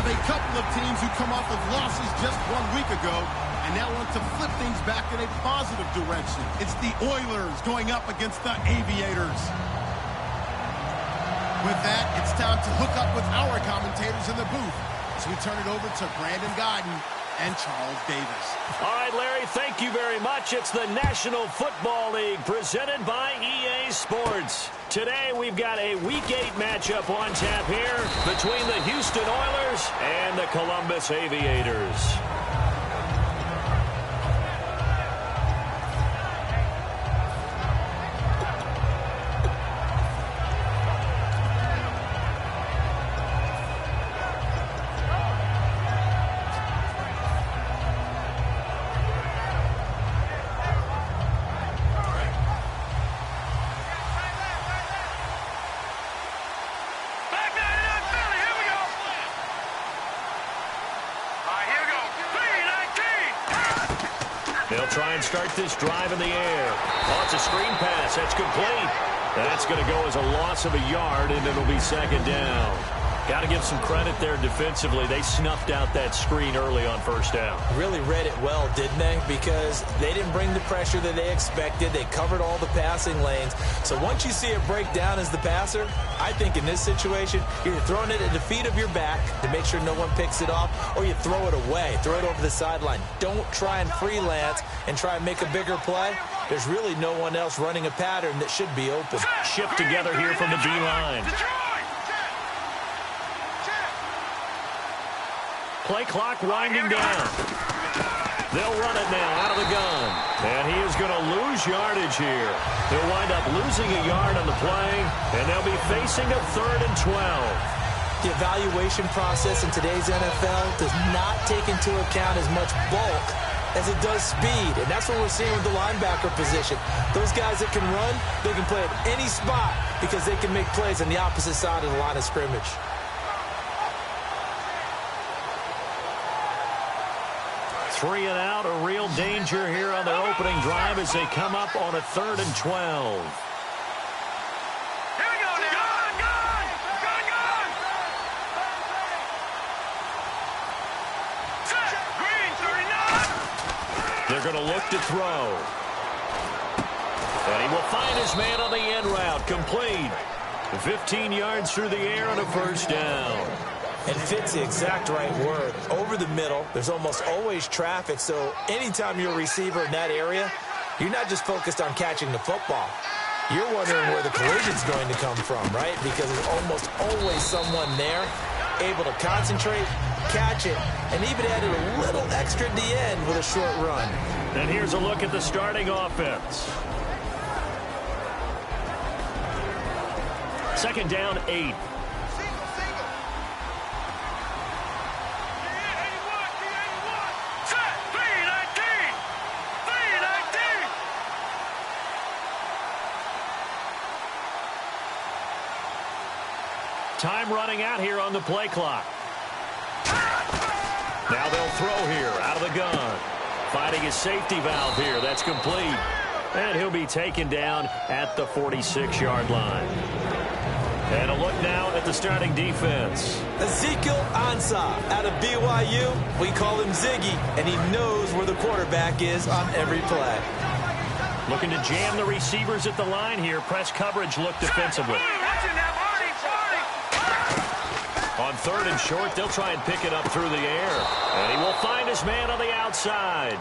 have a couple of teams who come off of losses just 1 week ago and now want to flip things back in a positive direction. It's the Oilers going up against the Aviators. With that, it's time to hook up with our commentators in the booth as we turn it over to Brandon Godden and Charles Davis. All right, Larry, thank you very much. It's the National Football League presented by EA Sports. Today, we've got a Week 8 matchup on tap here between the Houston Oilers and the Columbus Aviators. They'll try and start this drive in the air. Oh, it's a screen pass. That's complete. That's going to go as a loss of a yard, and it'll be second down. Got to give some credit there defensively. They snuffed out that screen early on first down. Really read it well, didn't they? Because they didn't bring the pressure that they expected. They covered all the passing lanes. So once you see it break down as the passer, I think in this situation, you're throwing it at the feet of your back to make sure no one picks it off, or you throw it away. Throw it over the sideline. Don't try and freelance and try and make a bigger play. There's really no one else running a pattern that should be open. Shift together here from the D-line. Play clock winding down. They'll run it now out of the gun. And he is going to lose yardage here. He'll wind up losing a yard on the play, and they'll be facing a 3rd and 12. The evaluation process in today's NFL does not take into account as much bulk as it does speed. And that's what we're seeing with the linebacker position. Those guys that can run, they can play at any spot because they can make plays on the opposite side of the line of scrimmage. Three and out, a real danger here on their opening drive as they come up on a 3rd and 12. Here we go now. Gun! Set! Green, 39! They're going to look to throw. And he will find his man on the end route, complete. 15 yards through the air on a first down. And fits the exact right word. Over the middle, there's almost always traffic, so anytime you're a receiver in that area, you're not just focused on catching the football. You're wondering where the collision's going to come from, right? Because there's almost always someone there able to concentrate, catch it, and even added a little extra at the end with a short run. And here's a look at the starting offense. 2nd down, 8. Time running out here on the play clock. Now they'll throw here out of the gun. Finding his safety valve here. That's complete. And he'll be taken down at the 46-yard line. And a look now at the starting defense. Ezekiel Ansah out of BYU. We call him Ziggy, and he knows where the quarterback is on every play. Looking to jam the receivers at the line here. Press coverage look defensively. On 3rd and short, they'll try and pick it up through the air. And he will find his man on the outside.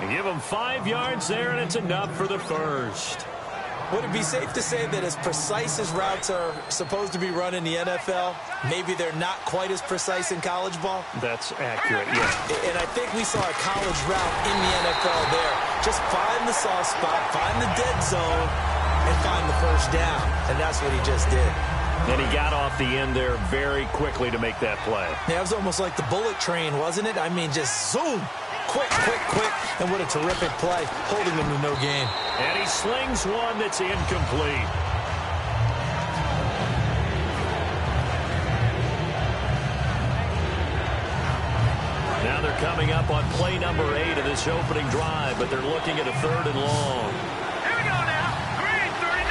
And give him 5 yards there, and it's enough for the first. Would it be safe to say that as precise as routes are supposed to be run in the NFL, maybe they're not quite as precise in college ball? That's accurate, yeah. And I think we saw a college route in the NFL there. Just find the soft spot, find the dead zone, and find the first down. And that's what he just did. And he got off the end there very quickly to make that play. Yeah, it was almost like the bullet train, wasn't it? I mean, just zoom. Quick, quick, quick. And what a terrific play, holding him to no gain. And he slings one that's incomplete. Now they're coming up on play number 8 of this opening drive, but they're looking at a 3rd and long. Here we go now. Green, 39.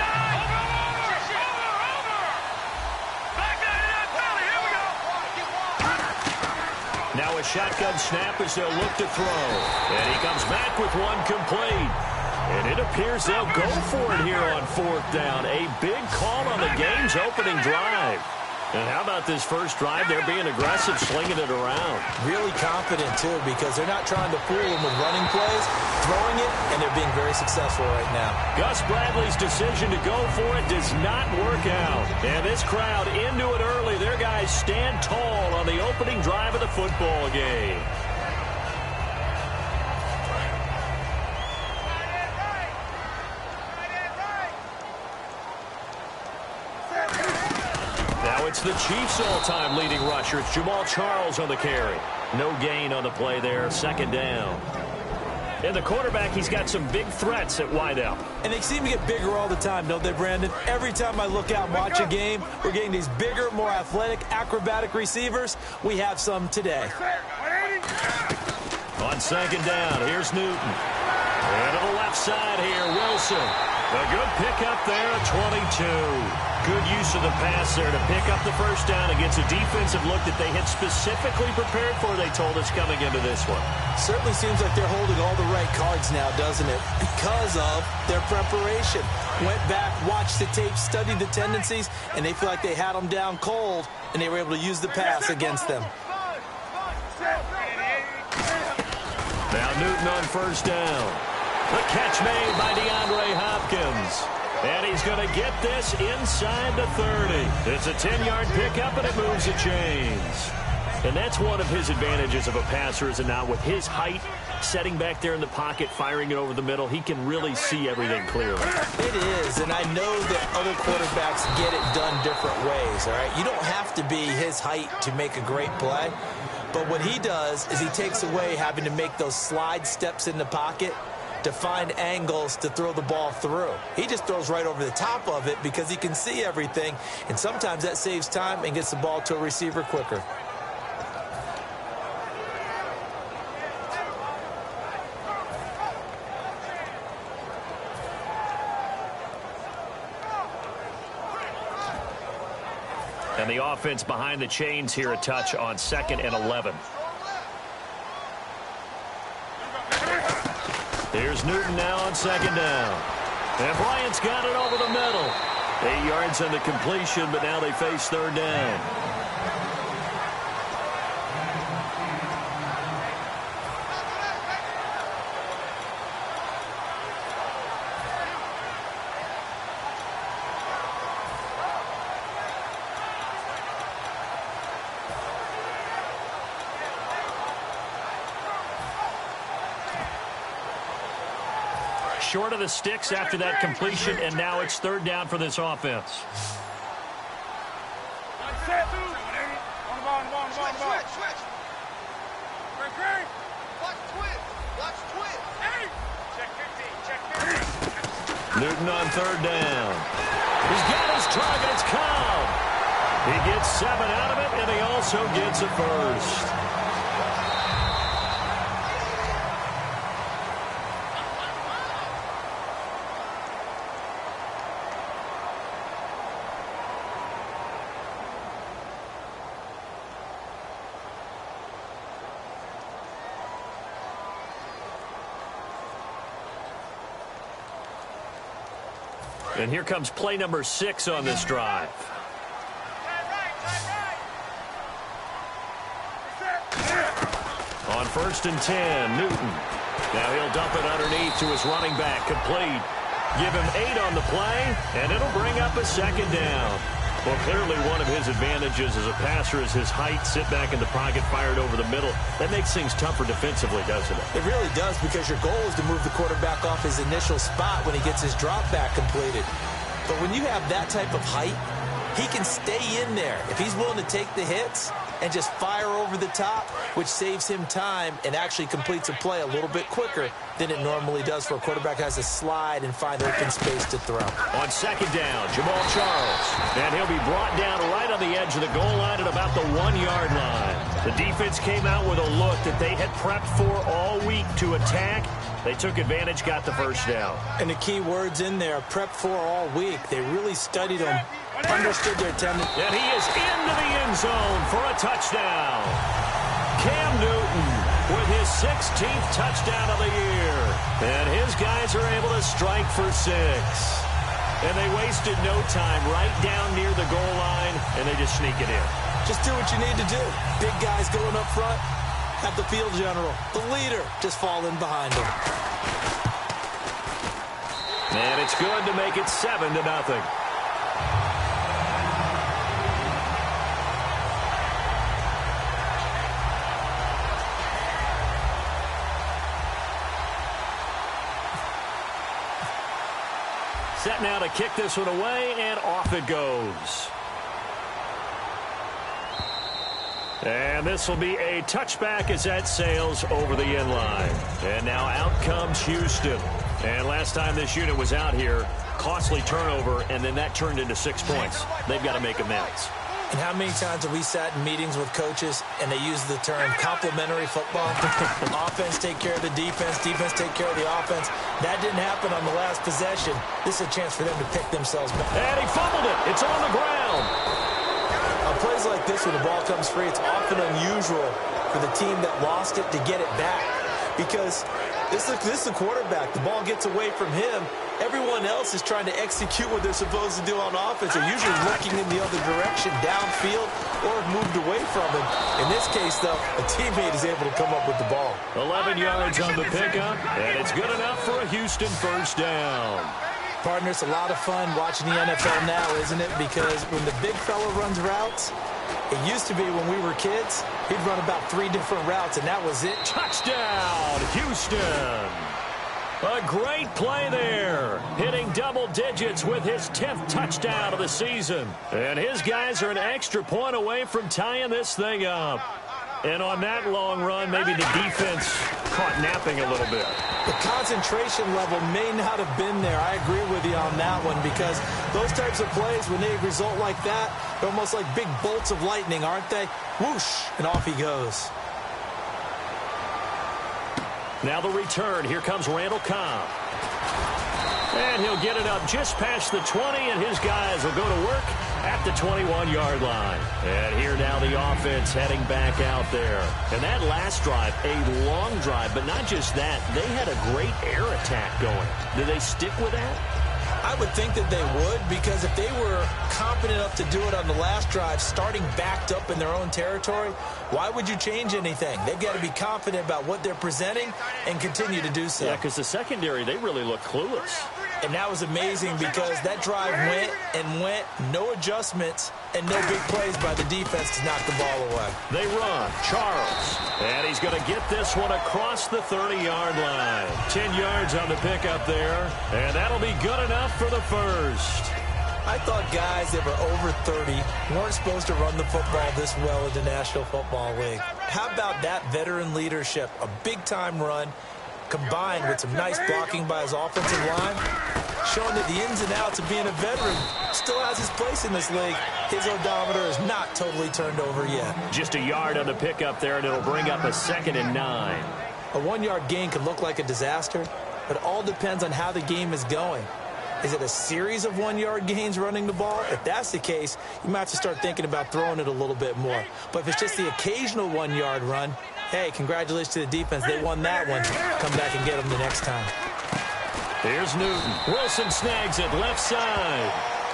Over. Back 99, Philly. Here we go. Now a shotgun snap as they'll look to throw. And he comes back with one complete. And it appears they'll go for it here on 4th down. A big call on the game's opening drive. And how about this first drive? They're being aggressive, slinging it around. Really confident, too, because they're not trying to fool them with running plays, throwing it, and they're being very successful right now. Gus Bradley's decision to go for it does not work out. And this crowd into it early. Their guys stand tall on the opening drive of the football game. Now it's the Chiefs' all-time leading rusher. It's Jamal Charles on the carry. No gain on the play there. 2nd down. And the quarterback, he's got some big threats at wideout. And they seem to get bigger all the time, don't they, Brandon? Every time I look out and watch a game, we're getting these bigger, more athletic, acrobatic receivers. We have some today. On 2nd down, here's Newton. And to the left side here, Wilson. A good pickup there at 22. Good use of the pass there to pick up the first down against a defensive look that they had specifically prepared for, they told us, coming into this one. Certainly seems like they're holding all the right cards now, doesn't it? Because of their preparation. Went back, watched the tape, studied the tendencies, and they feel like they had them down cold, and they were able to use the pass against them. Now Newton on 1st down. The catch made by DeAndre Hopkins. And he's going to get this inside the 30. It's a 10-yard pickup, and it moves the chains. And that's one of his advantages of a passer, is it not? With his height, setting back there in the pocket, firing it over the middle, he can really see everything clearly. It is, and I know that other quarterbacks get it done different ways, all right? You don't have to be his height to make a great play. But what he does is he takes away having to make those slide steps in the pocket to find angles to throw the ball through. He just throws right over the top of it because he can see everything, and sometimes that saves time and gets the ball to a receiver quicker. And the offense behind the chains here, a touch on 2nd and 11. Here's Newton now on 2nd down. And Bryant's got it over the middle. 8 yards on the completion, but now they face 3rd down. Short of the sticks after that completion, and now it's 3rd down for this offense. Newton on 3rd down. He's got his target. It's Cobb. He gets 7 out of it, and he also gets a first. And here comes play number 6 on this drive. On 1st and 10, Newton. Now he'll dump it underneath to his running back, complete. Give him 8 on the play, and it'll bring up a 2nd down. Well, clearly one of his advantages as a passer is his height, sit back in the pocket, fired over the middle. That makes things tougher defensively, doesn't it? It really does, because your goal is to move the quarterback off his initial spot when he gets his drop back completed. But when you have that type of height, he can stay in there if he's willing to take the hits and just fire over the top, which saves him time and actually completes a play a little bit quicker than it normally does for a quarterback who has to slide and find open space to throw. On 2nd down, Jamal Charles. And he'll be brought down right on the edge of the goal line at about the 1-yard line. The defense came out with a look that they had prepped for all week to attack. They took advantage, got the first down. And the key words in there, prepped for all week. They really studied them, understood their tendencies. And he is into the end zone for a touchdown. Cam Newton with his 16th touchdown of the year. And his guys are able to strike for 6. And they wasted no time right down near the goal line, and they just sneak it in. Just do what you need to do. Big guys going up front. Have the field general, the leader, just fall in behind him. And it's good to make it 7-0. Set now to kick this one away, and off it goes. And this will be a touchback as that sails over the end line. And now out comes Houston. And last time this unit was out here, costly turnover, and then that turned into 6 points. They've got to make amends. And how many times have we sat in meetings with coaches and they use the term complementary football? Offense take care of the defense, defense take care of the offense. That didn't happen on the last possession. This is a chance for them to pick themselves back. And he fumbled it. It's on the ground. On plays like this, when the ball comes free, it's often unusual for the team that lost it to get it back. Because this is the quarterback. The ball gets away from him. Everyone else is trying to execute what they're supposed to do on offense. They're usually looking in the other direction, downfield, or have moved away from him. In this case, though, a teammate is able to come up with the ball. 11 yards on the pickup, and it's good enough for a Houston first down. Partner, it's a lot of fun watching the NFL now, isn't it? Because when the big fella runs routes, it used to be when we were kids, he'd run about 3 different routes, and that was it. Touchdown, Houston. A great play there, hitting double digits with his 10th touchdown of the season. And his guys are an extra point away from tying this thing up. And on that long run, maybe the defense caught napping a little bit. The concentration level may not have been there. I agree with you on that one, because those types of plays, when they result like that, they're almost like big bolts of lightning, aren't they? Whoosh, and off he goes. Now the return. Here comes Randall Cobb. And he'll get it up just past the 20, and his guys will go to work at the 21-yard line. And here now the offense heading back out there. And that last drive, a long drive, but not just that. They had a great air attack going. Did they stick with that? I would think that they would, because if they were confident enough to do it on the last drive, starting backed up in their own territory, why would you change anything? They've got to be confident about what they're presenting and continue to do so. Yeah, because the secondary, they really look clueless. And that was amazing, because that drive went and went, no adjustments, and no big plays by the defense to knock the ball away. They run. Charles. And he's going to get this one across the 30-yard line. 10 yards on the pickup there. And that'll be good enough for the first. I thought guys that were over 30 weren't supposed to run the football this well in the National Football League. How about that veteran leadership? A big-time run, combined with some nice blocking by his offensive line, showing that the ins and outs of being a veteran still has his place in this league. His odometer is not totally turned over yet. Just a yard on the pickup there, and it'll bring up a 2nd and 9. A 1-yard gain could look like a disaster, but it all depends on how the game is going. Is it a series of 1-yard gains running the ball? If that's the case, you might have to start thinking about throwing it a little bit more. But if it's just the occasional 1-yard run, hey, congratulations to the defense. They won that one. Come back and get them the next time. Here's Newton. Wilson snags it left side.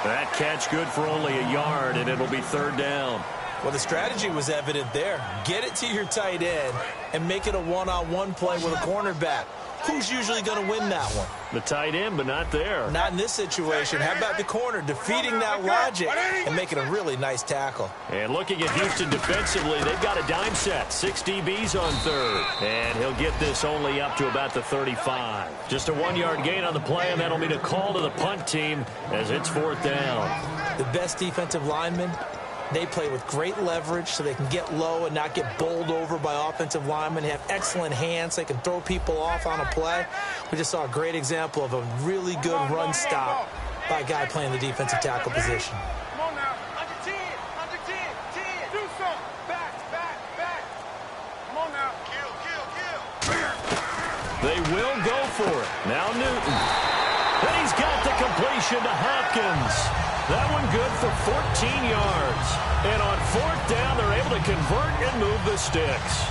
That catch good for only a yard, and it'll be 3rd down. Well, the strategy was evident there. Get it to your tight end and make it a one-on-one play with a cornerback. Who's usually going to win that one? The tight end, but not there. Not in this situation. How about the corner defeating that logic and making a really nice tackle? And looking at Houston defensively, they've got a dime set. 6 DBs on 3rd. And he'll get this only up to about the 35. Just a 1-yard gain on the play, and that'll mean a call to the punt team as it's 4th down. The best defensive linemen, they play with great leverage so they can get low and not get bowled over by offensive linemen. They have excellent hands. They can throw people off on a play. We just saw a great example of a really good run stop by a guy playing the defensive tackle position. Come on now. Under 10. Under 10. 10. Do something. Back. Come on now. Kill. They will go for it. Now Newton. And he's got the completion to Hopkins. That one good for 14 yards. And on 4th down, they're able to convert and move the sticks.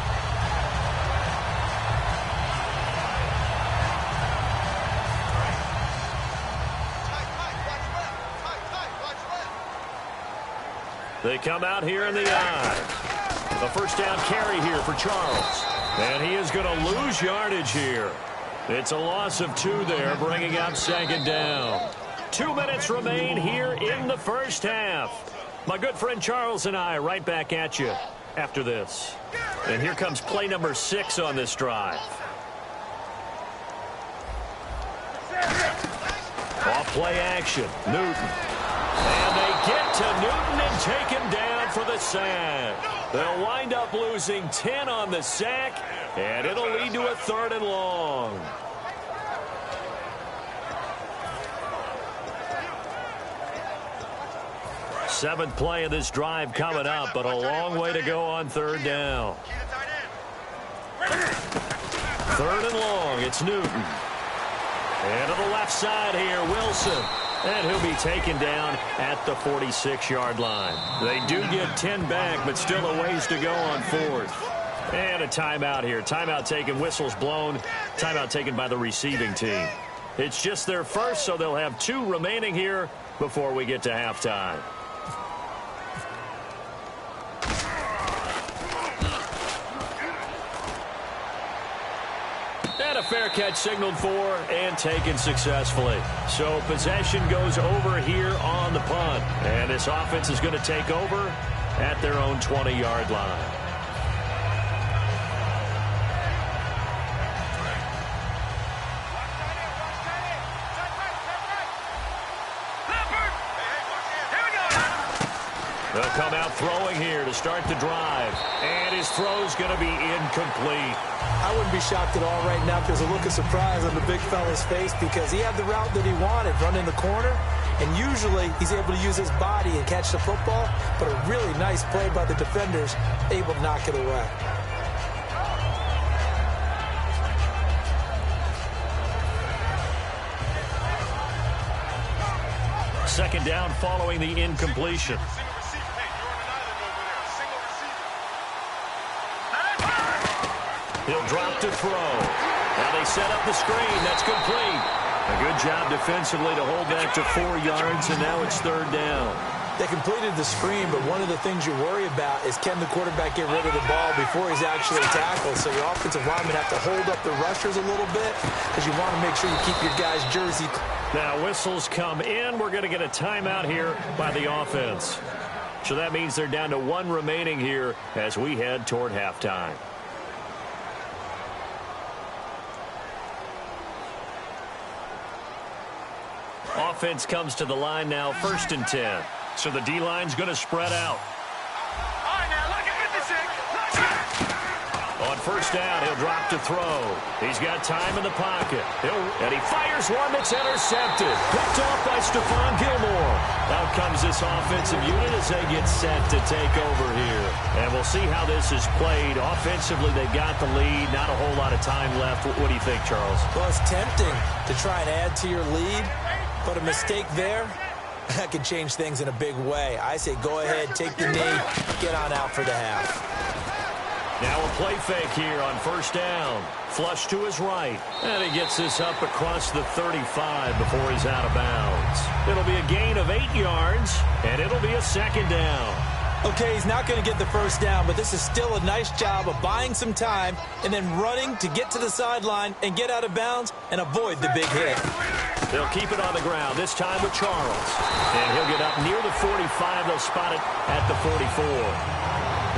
They come out here in the eye. The first down carry here for Charles. And he is going to lose yardage here. It's a loss of 2 there, bringing up second down. 2 minutes remain here in the first half. My good friend Charles and I right back at you after this. And here comes play number 6 on this drive. Off play action. Newton. And they get to Newton and take him down for the sack. They'll wind up losing 10 on the sack, and it'll lead to a 3rd and long. Seventh play of this drive coming up, but a long way to go on 3rd down. 3rd and long, it's Newton. And to the left side here, Wilson. And he'll be taken down at the 46-yard line. They do get 10 back, but still a ways to go on 4th. And a timeout here. Timeout taken, whistles blown. Timeout taken by the receiving team. It's just their first, so they'll have 2 remaining here before we get to halftime. And a fair catch signaled for and taken successfully. So possession goes over here on the punt. And this offense is going to take over at their own 20-yard line. They'll come out throwing here to start the drive. And his throw's going to be incomplete. I wouldn't be shocked at all right now if there's a look of surprise on the big fella's face because he had the route that he wanted, running the corner. And usually he's able to use his body and catch the football. But a really nice play by the defenders, able to knock it away. Second down following the incompletion. He'll drop to throw. Now they set up the screen. That's complete. A good job defensively to hold that to 4 yards, and now it's 3rd down. They completed the screen, but one of the things you worry about is can the quarterback get rid of the ball before he's actually tackled. So your offensive linemen have to hold up the rushers a little bit because you want to make sure you keep your guy's jersey. Now whistles come in. We're going to get a timeout here by the offense. So that means they're down to 1 remaining here as we head toward halftime. Offense comes to the line now, 1st and 10. So the D-line's going to spread out. On 1st down, he'll drop to throw. He's got time in the pocket. And he fires one that's intercepted. Picked off by Stephon Gilmore. Out comes this offensive unit as they get set to take over here. And we'll see how this is played. Offensively, they got the lead. Not a whole lot of time left. What do you think, Charles? Well, it's tempting to try and add to your lead. But a mistake there, that could change things in a big way. I say go ahead, take the knee, get on out for the half. Now a play fake here on 1st down. Flush to his right. And he gets this up across the 35 before he's out of bounds. It'll be a gain of 8 yards, and it'll be a 2nd down. Okay, he's not going to get the 1st down, but this is still a nice job of buying some time and then running to get to the sideline and get out of bounds and avoid the big hit. They'll keep it on the ground, this time with Charles. And he'll get up near the 45. They'll spot it at the 44.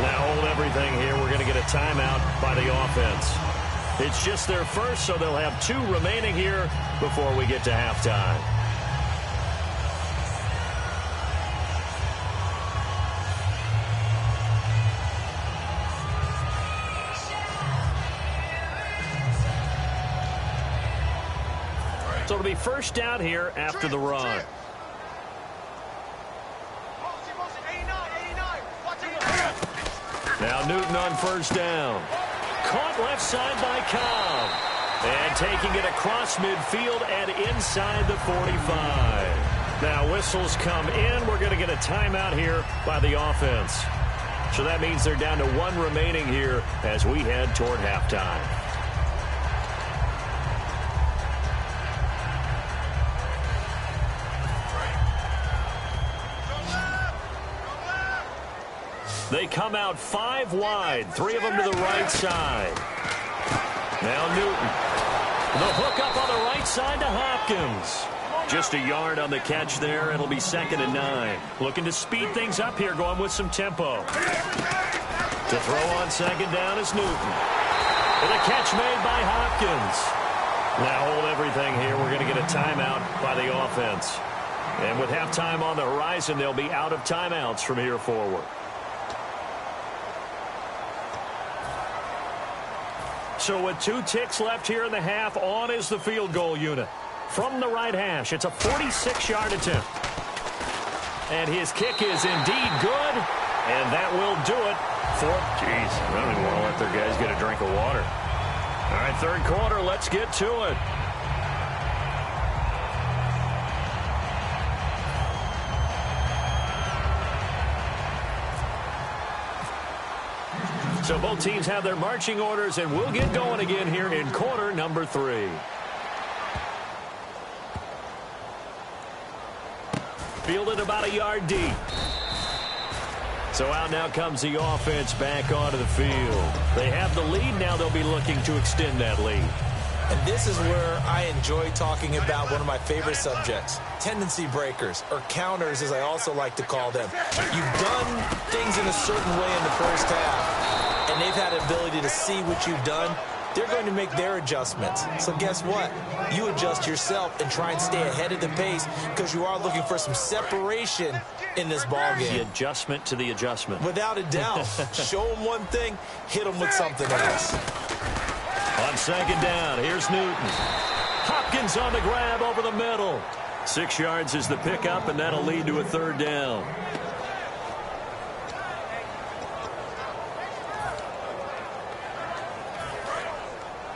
Now hold everything here. We're going to get a timeout by the offense. It's just their first, so they'll have 2 remaining here before we get to halftime. So it'll be 1st down here after the run. Now Newton on 1st down. Caught left side by Cobb. And taking it across midfield and inside the 45. Now whistles come in. We're going to get a timeout here by the offense. So that means they're down to 1 remaining here as we head toward halftime. They come out 5 wide, 3 of them to the right side. Now Newton. The hook up on the right side to Hopkins. Just a yard on the catch there. It'll be 2nd and 9. Looking to speed things up here, going with some tempo. To throw on 2nd down is Newton. With a catch made by Hopkins. Now hold everything here. We're going to get a timeout by the offense. And with halftime on the horizon, they'll be out of timeouts from here forward. So with 2 ticks left here in the half, on is the field goal unit. From the right hash, it's a 46-yard attempt. And his kick is indeed good, and that will do it for... Jeez, I don't even want to let their guys get a drink of water. All right, 3rd quarter, let's get to it. So both teams have their marching orders, and we'll get going again here in quarter number 3. Fielded about a yard deep. So out now comes the offense back onto the field. They have the lead. Now they'll be looking to extend that lead. And this is where I enjoy talking about one of my favorite subjects, tendency breakers, or counters as I also like to call them. You've done things in a certain way in the first half, and they've had an ability to see what you've done. They're going to make their adjustments. So guess what? You adjust yourself and try and stay ahead of the pace because you are looking for some separation in this ball game. The adjustment to the adjustment. Without a doubt. Show them one thing, hit them with something else. On 2nd down, here's Newton. Hopkins on the grab over the middle. 6 yards is the pickup, and that'll lead to a 3rd down.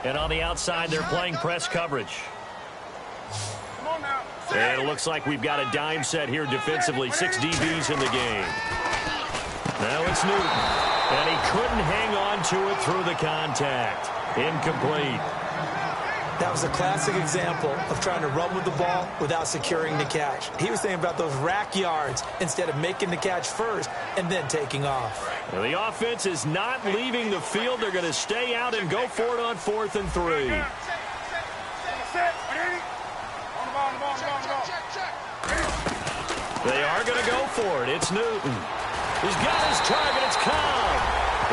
And on the outside, they're playing press coverage. And it looks like we've got a dime set here defensively. 6 DBs in the game. Now it's Newton. And he couldn't hang on to it through the contact. Incomplete. That was a classic example of trying to run with the ball without securing the catch. He was thinking about those rack yards instead of making the catch first and then taking off. Well, the offense is not leaving the field. They're going to stay out and go for it on 4th and 3. They are going to go for it. It's Newton. He's got his target. It's Cobb.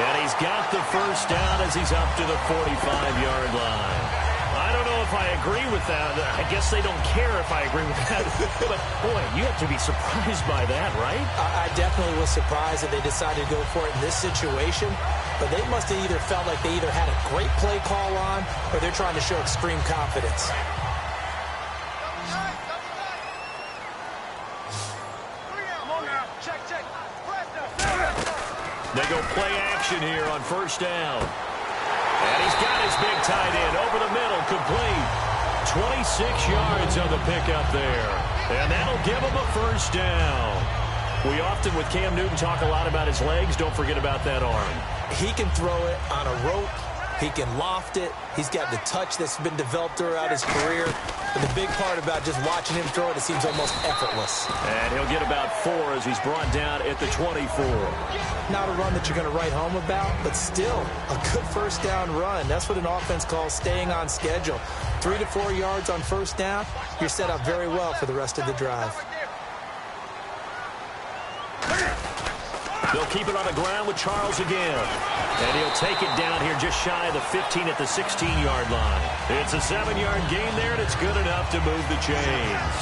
And he's got the 1st down as he's up to the 45-yard line. I don't know if I agree with that. I guess they don't care if I agree with that. But, boy, you have to be surprised by that, right? I definitely was surprised that they decided to go for it in this situation. But they must have either felt like they either had a great play call on or they're trying to show extreme confidence. They go play action here on 1st down. And he's got his big tight end over the middle, complete. 26 yards on the pickup there. And that'll give him a 1st down. We often, with Cam Newton, talk a lot about his legs. Don't forget about that arm. He can throw it on a rope. He can loft it. He's got the touch that's been developed throughout his career. But the big part about just watching him throw it, it seems almost effortless. And he'll get about 4 as he's brought down at the 24. Not a run that you're going to write home about, but still a good 1st down run. That's what an offense calls staying on schedule. 3 to 4 yards on 1st down, you're set up very well for the rest of the drive. They'll keep it on the ground with Charles again. And he'll take it down here just shy of the 15 at the 16-yard line. It's a 7-yard gain there, and it's good enough to move the chains.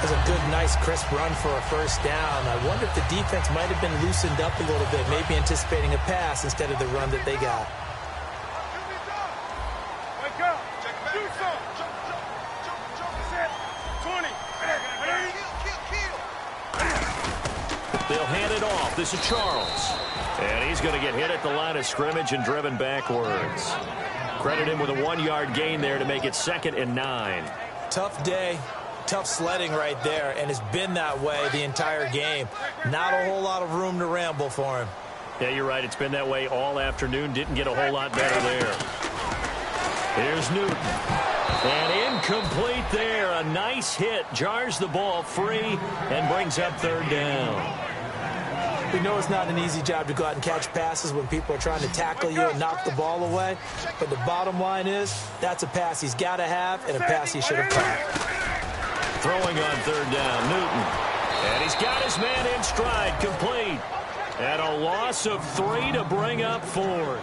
That's a good, nice, crisp run for a 1st down. I wonder if the defense might have been loosened up a little bit, maybe anticipating a pass instead of the run that they got. They'll hand it off. This is Charles. And he's going to get hit at the line of scrimmage and driven backwards. Credit him with a 1-yard gain there to make it 2nd and 9. Tough day. Tough sledding right there, and it's been that way the entire game. Not a whole lot of room to ramble for him. Yeah, you're right. It's been that way all afternoon. Didn't get a whole lot better there. Here's Newton. And incomplete there. A nice hit. Jars the ball free and brings up 3rd down. We know it's not an easy job to go out and catch passes when people are trying to tackle you and knock the ball away. But the bottom line is, that's a pass he's got to have and a pass he should have caught. Throwing on third down, Newton. And he's got his man in stride, complete. And a loss of 3 to bring up 4th.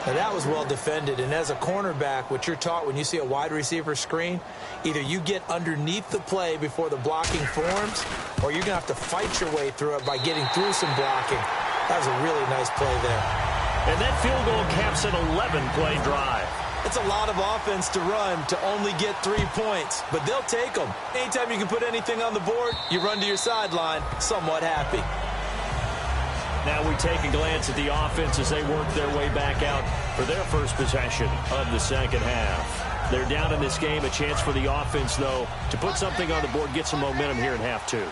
Now that was well defended, and as a cornerback, what you're taught when you see a wide receiver screen, either you get underneath the play before the blocking forms, or you're going to have to fight your way through it by getting through some blocking. That was a really nice play there. And that field goal caps an 11-play drive. It's a lot of offense to run to only get 3 points, but they'll take them. Anytime you can put anything on the board, you run to your sideline somewhat happy. Now we take a glance at the offense as they work their way back out for their first possession of the second half. They're down in this game. A chance for the offense, though, to put something on the board, get some momentum here in half 2.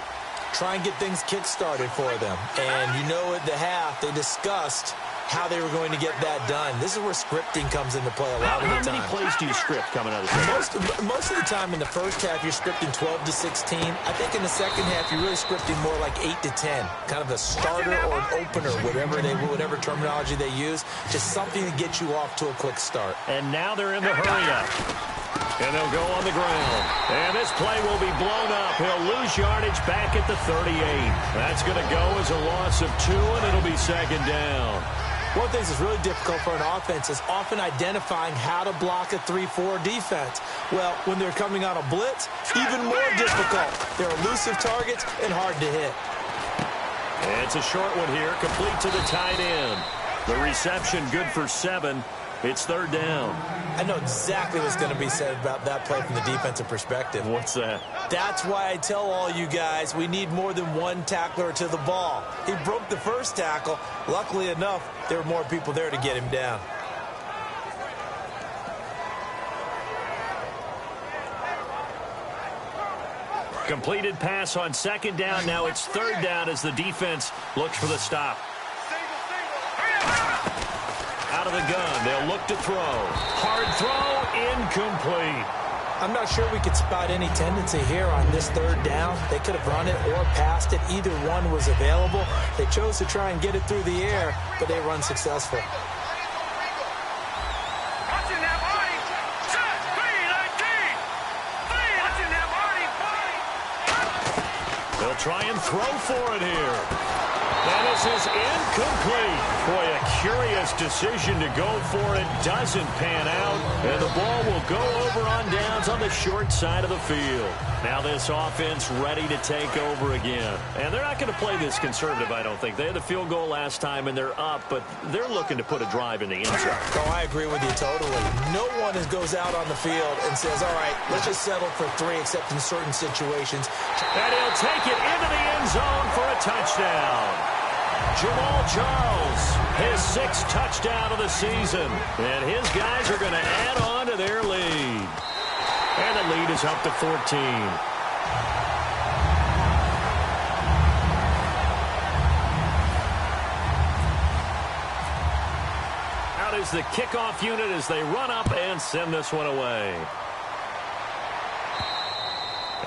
Try and get things kick-started for them. And you know at the half, they discussed how they were going to get that done. This is where scripting comes into play a lot of the time. How many plays do you script coming out of this? Most of the time in the first half, you're scripting 12 to 16. I think in the second half, you're really scripting more like 8 to 10. Kind of a starter or an opener, whatever terminology they use. Just something to get you off to a quick start. And now they're in the hurry-up. And they'll go on the ground. And this play will be blown up. He'll lose yardage back at the 38. That's going to go as a loss of 2, and it'll be second down. One of the things that's really difficult for an offense is often identifying how to block a 3-4 defense. Well, when they're coming on a blitz, even more difficult. They're elusive targets and hard to hit. It's a short one here, complete to the tight end. The reception good for 7. It's third down. I know exactly what's going to be said about that play from the defensive perspective. What's that? That's why I tell all you guys we need more than one tackler to the ball. He broke the first tackle. Luckily enough, there were more people there to get him down. Completed pass on second down. Now it's third down as the defense looks for the stop. Out of the gun. They'll look to throw. Hard throw. Incomplete. I'm not sure we could spot any tendency here on this third down. They could have run it or passed it. Either one was available. They chose to try and get it through the air, but they were unsuccessful. They'll try and throw for it here. And this is incomplete. Boy, a curious decision to go for it. Doesn't pan out. And the ball will go over on downs on the short side of the field. Now this offense ready to take over again. And they're not going to play this conservative, I don't think. They had the field goal last time, and they're up, but they're looking to put a drive in the end zone. Oh, I agree with you totally. No one goes out on the field and says, all right, let's just settle for 3, except in certain situations. And he'll take it into the end zone for a touchdown. Jamal Charles, his 6th touchdown of the season. And his guys are going to add on to their lead. And the lead is up to 14. Out is the kickoff unit as they run up and send this one away.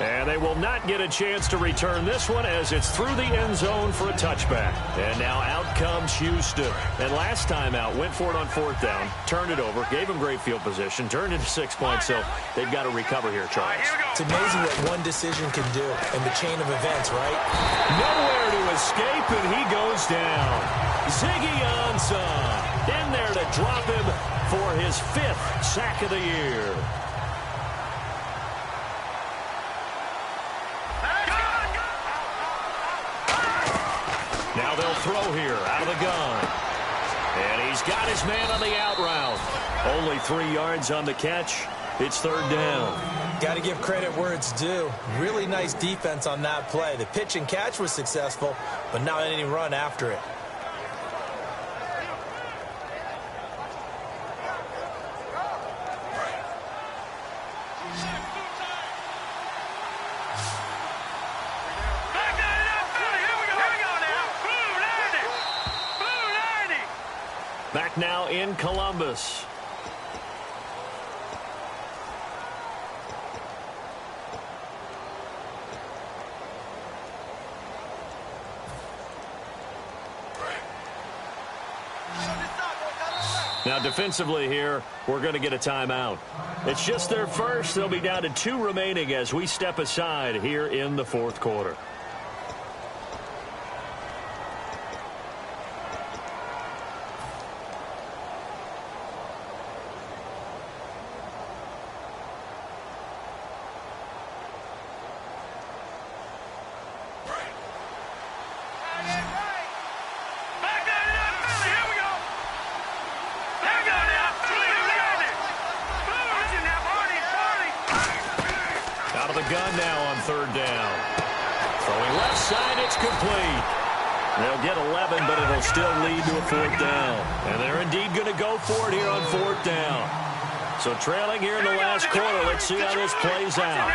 And they will not get a chance to return this one as it's through the end zone for a touchback. And now out comes Houston. And last time out, went for it on 4th down, turned it over, gave them great field position, turned into 6 points, so they've got to recover here, Charles. It's amazing what one decision can do in the chain of events, right? Nowhere to escape, and he goes down. Ziggy Ansah in there to drop him for his 5th sack of the year. Now they'll throw here out of the gun. And he's got his man on the out route. Only 3 yards on the catch. It's third down. Got to give credit where it's due. Really nice defense on that play. The pitch and catch was successful, but not any run after it. Back now in Columbus. Now, defensively here, we're going to get a timeout. It's just their first. They'll be down to 2 remaining as we step aside here in the fourth quarter. Gun now on third down. Throwing left side, it's complete. They'll get 11, but it'll still lead to a fourth down. And they're indeed going to go for it here on fourth down. So trailing here in the last quarter, let's see how this plays out.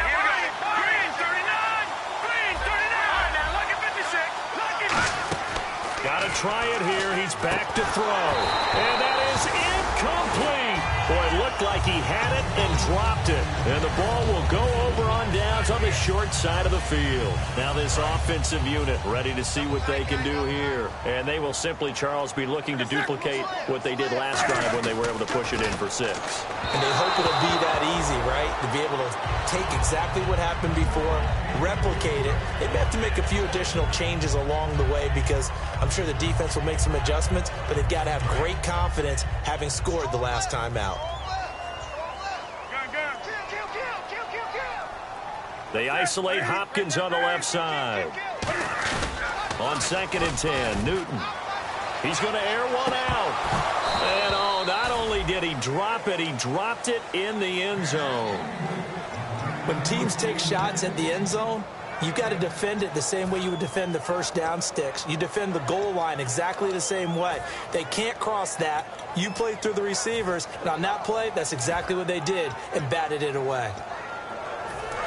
Got to try it here. He's back to throw. And that is incomplete. Boy, it looked like he had it and dropped it. And the ball will go over on downs on the short side of the field. Now this offensive unit ready to see what they can do here. And they will simply, Charles, be looking to duplicate what they did last drive when they were able to push it in for 6. And they hope it'll be that easy, right? To be able to take exactly what happened before, replicate it. They may have to make a few additional changes along the way because I'm sure the defense will make some adjustments, but they've got to have great confidence having scored the last time out. They isolate Hopkins on the left side. On 2nd and 10, Newton. He's going to air one out. And oh, not only did he drop it, he dropped it in the end zone. When teams take shots at the end zone, you've got to defend it the same way you would defend the first down sticks. You defend the goal line exactly the same way. They can't cross that. You play through the receivers, and on that play, that's exactly what they did and batted it away.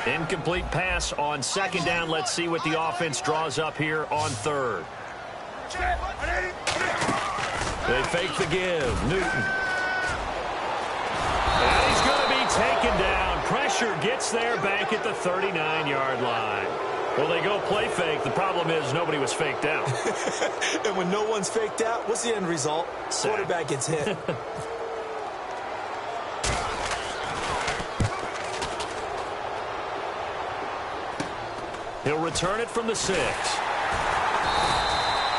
Incomplete pass on 2nd down. Let's see what the offense draws up here on 3rd. They fake the give. Newton. And he's going to be taken down. Pressure gets there back at the 39-yard line. Well, they go play fake. The problem is nobody was faked out. And when no one's faked out, what's the end result? Quarterback gets hit. He'll return it from the 6.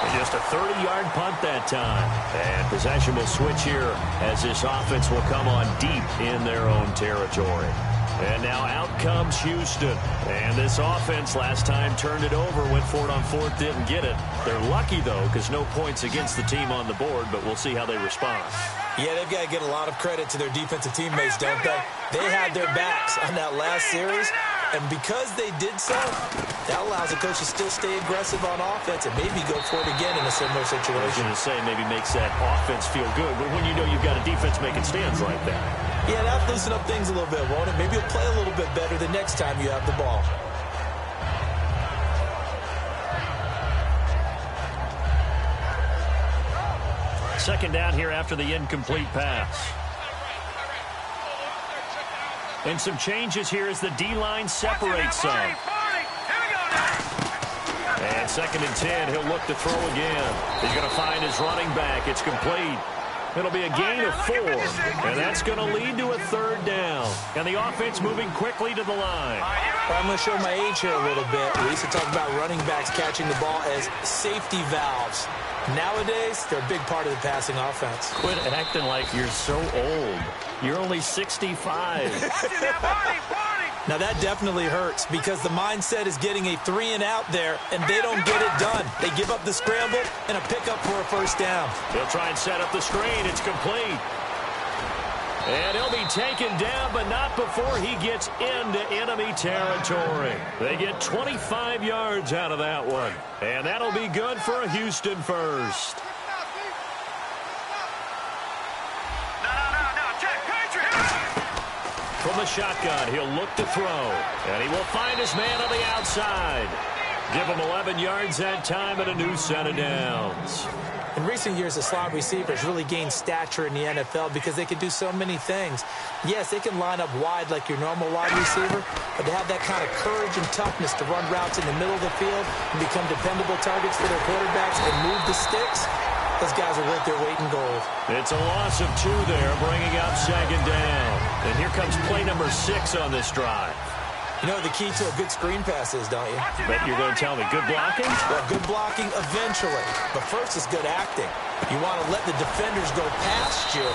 And just a 30-yard punt that time. And possession will switch here as this offense will come on deep in their own territory. And now out comes Houston. And this offense last time turned it over, went for it on 4th, didn't get it. They're lucky, though, because no points against the team on the board, but we'll see how they respond. Yeah, they've got to get a lot of credit to their defensive teammates, don't they? They had their backs on that last series. And because they did so, that allows the coach to still stay aggressive on offense and maybe go for it again in a similar situation. I was going to say maybe makes that offense feel good, but when you know you've got a defense making stands like that. Yeah, that'll loosen up things a little bit, won't it? Maybe you'll play a little bit better the next time you have the ball. Second down here after the incomplete pass. And some changes here as the D-line separates some. And 2nd and 10, he'll look to throw again. He's going to find his running back. It's complete. It'll be a gain of 4, and that's going to lead to a 3rd down. And the offense moving quickly to the line. I'm going to show my age here a little bit. We used to talk about running backs catching the ball as safety valves. Nowadays, they're a big part of the passing offense. Quit acting like you're so old. You're only 65. Now, that definitely hurts because the mindset is getting a 3-and-out there, and they don't get it done. They give up the scramble and a pickup for a 1st down. They'll try and set up the screen. It's complete. And he'll be taken down, but not before he gets into enemy territory. They get 25 yards out of that one. And that'll be good for a Houston first. From the shotgun, he'll look to throw. And he will find his man on the outside. Give him 11 yards that time and a new set of downs. In recent years, the slot receivers really gained stature in the NFL because they can do so many things. Yes, they can line up wide like your normal wide receiver, but to have that kind of courage and toughness to run routes in the middle of the field and become dependable targets for their quarterbacks and move the sticks, those guys are worth their weight in gold. It's a loss of 2 there, bringing up second down. And here comes play number 6 on this drive. You know the key to a good screen pass is, don't you? But you're going to tell me good blocking? Well, good blocking eventually. But first is good acting. You want to let the defenders go past you,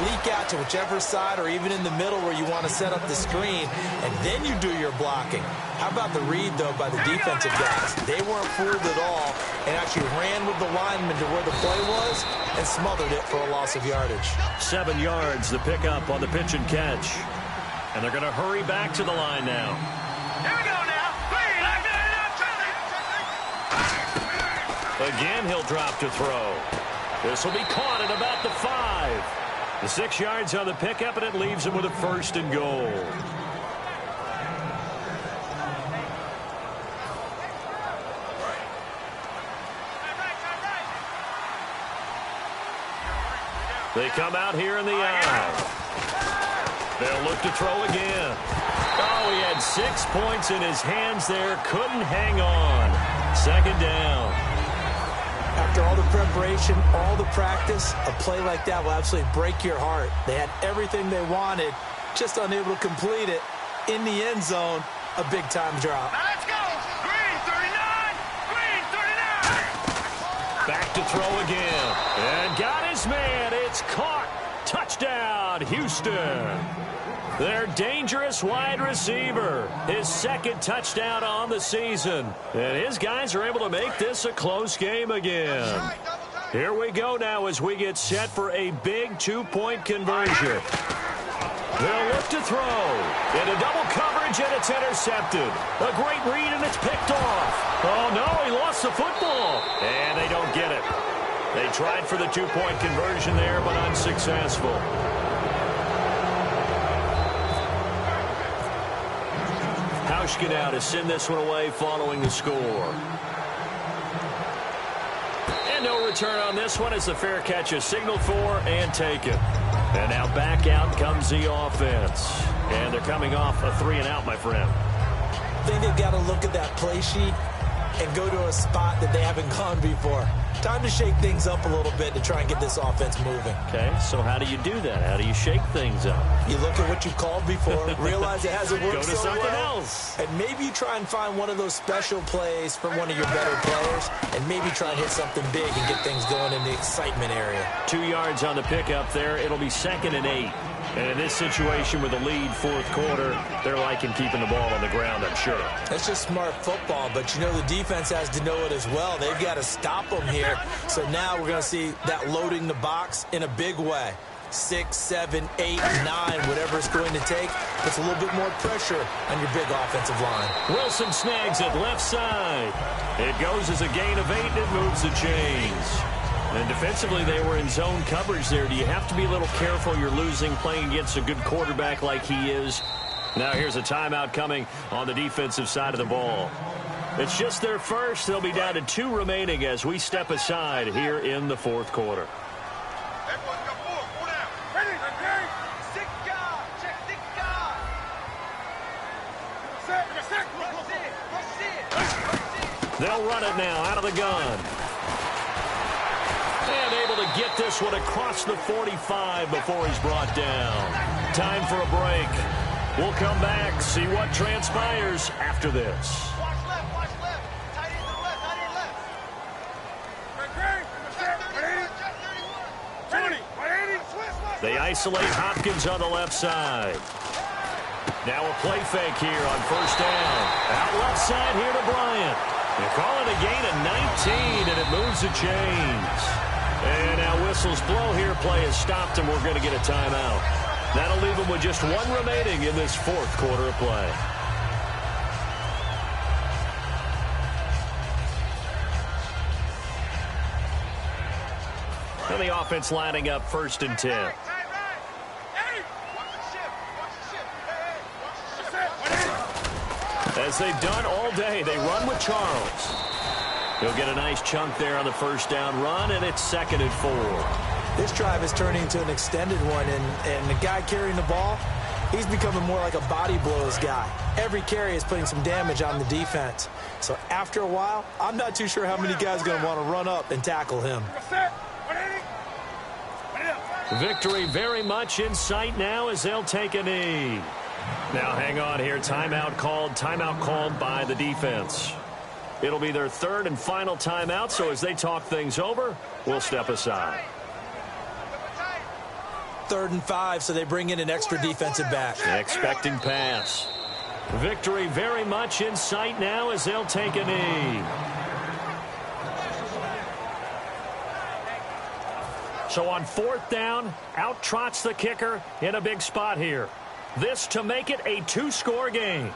leak out to whichever side or even in the middle where you want to set up the screen, and then you do your blocking. How about the read, though, by the defensive guys? They weren't fooled at all and actually ran with the lineman to where the play was and smothered it for a loss of yardage. 7 yards, the pickup on the pitch and catch. And they're going to hurry back to the line now. Here we go now. Again, he'll drop to throw. This will be caught at about the 5. The 6 yards on the pickup, and it leaves him with a 1st and goal. They come out here in the eye. They'll look to throw again. Oh, he had 6 points in his hands there. Couldn't hang on. 2nd down. After all the preparation, all the practice, a play like that will absolutely break your heart. They had everything they wanted, just unable to complete it. In the end zone, a big-time drop. Now let's go. Green 39. Green 39. Back to throw again. And got his man. It's caught. Touchdown, Houston. Their dangerous wide receiver. His 2nd touchdown on the season. And his guys are able to make this a close game again. Here we go now as we get set for a big 2-point conversion. They'll look to throw. Into double coverage, and it's intercepted. A great read, and it's picked off. Oh, no, he lost the football. And they don't get it. They tried for the 2-point conversion there, but unsuccessful. Hauschka now to send this one away following the score. And no return on this one as the fair catch is signaled for and taken. And now back out comes the offense. And they're coming off a 3-and-out, my friend. I think they've got to look at that play sheet and go to a spot that they haven't gone before. Time to shake things up a little bit to try and get this offense moving. Okay, so how do you do that? How do you shake things up? You look at what you called before, realize it hasn't worked Go to so something well, else. and maybe you try and find one of those special plays from one of your better players, and maybe try and hit something big and get things going in the excitement area. 2 yards on the pickup there. It'll be 2nd and 8. And in this situation with a lead 4th quarter, they're liking keeping the ball on the ground, I'm sure. That's just smart football, but you know the defense has to know it as well. They've got to stop them here. So now we're going to see that loading the box in a big way. 6, 7, 8, 9, whatever it's going to take, puts a little bit more pressure on your big offensive line. Wilson snags it left side. It goes as a gain of 8, and it moves the chains. And defensively, they were in zone coverage there. Do you have to be a little careful? You're losing playing against a good quarterback like he is. Now here's a timeout coming on the defensive side of the ball. It's just their first. They'll be down to 2 remaining as we step aside here in the 4th quarter. Everyone's got 4. 4 down. Ready? Ready? 6 guard. Check 6 guard. Set. Set. Rush in. Rush in. Rush in. They'll run it now out of the gun. And able to get this one across the 45 before he's brought down. Time for a break. We'll come back, see what transpires after this. Watch left. Watch left. Tight end to the left. Tight end left. Check 31. 20. 180. They isolate Hopkins on the left side. Now a play fake here on 1st down. Out left side here to Bryant. They call it a gain of 19, and it moves the chains. And now whistles blow here. Play is stopped, and we're going to get a timeout. That'll leave them with just 1 remaining in this 4th quarter of play. And the offense lining up 1st and 10. As they've done all day, they run with Charles. He'll get a nice chunk there on the 1st down run, and it's 2nd and 4. This drive is turning into an extended one, and the guy carrying the ball, he's becoming more like a body blows guy. Every carry is putting some damage on the defense. So after a while, I'm not too sure how many guys are going to want to run up and tackle him. Victory very much in sight now as they'll take a knee. Now hang on here. Timeout called by the defense. It'll be their third and final timeout, so as they talk things over, we'll step aside. 3rd and 5, so they bring in an extra defensive back. Expecting pass. Victory very much in sight now as they'll take a knee. So on 4th down, out trots the kicker in a big spot here. This to make it a 2-score game.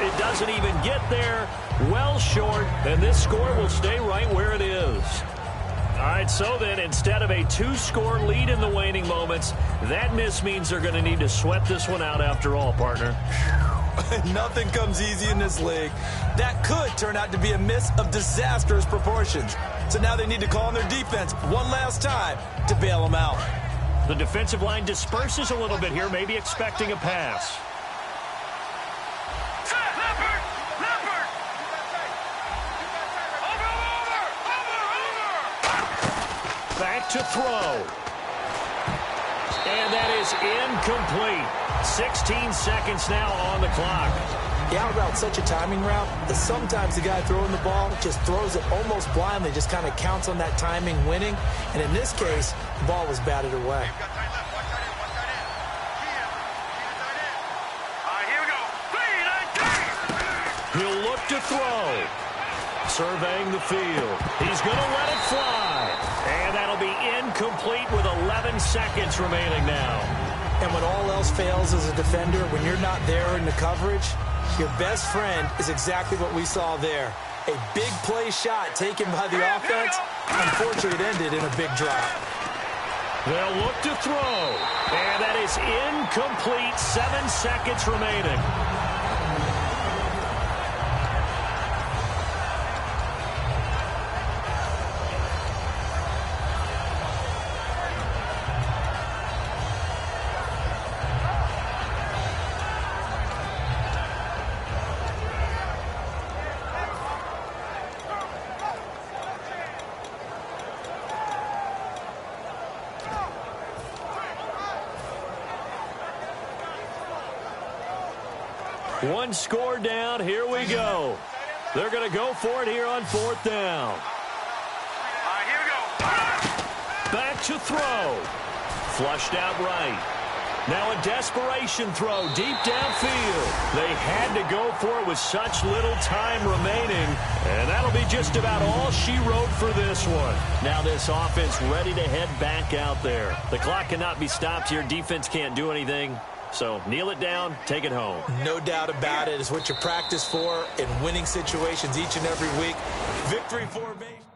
It doesn't even get there. Well short, and this score will stay right where it is. All right, so then instead of a 2-score lead in the waning moments, that miss means they're going to need to sweat this one out after all, partner. Nothing comes easy in this league. That could turn out to be a miss of disastrous proportions. So now they need to call on their defense one last time to bail them out. The defensive line disperses a little bit here, maybe expecting a pass. Back to throw. And that is incomplete. 16 seconds now on the clock. The out route's such a timing route that sometimes the guy throwing the ball just throws it almost blindly, just kind of counts on that timing winning. And in this case, the ball was batted away. He'll look to throw. Surveying the field. He's going to let it fly. And that'll be incomplete with 11 seconds remaining now. And when all else fails as a defender, when you're not there in the coverage, your best friend is exactly what we saw there. A big play shot taken by the offense. Unfortunately, it ended in a big drop. They'll look to throw. And that is incomplete. 7 seconds remaining. One score down. Here we go. They're going to go for it here on 4th down. Here we go. Back to throw. Flushed out right. Now a desperation throw deep downfield. They had to go for it with such little time remaining. And that'll be just about all she wrote for this one. Now this offense ready to head back out there. The clock cannot be stopped here. Defense can't do anything. So kneel it down, take it home. No doubt about it. It's what you practice for in winning situations each and every week. Victory formation.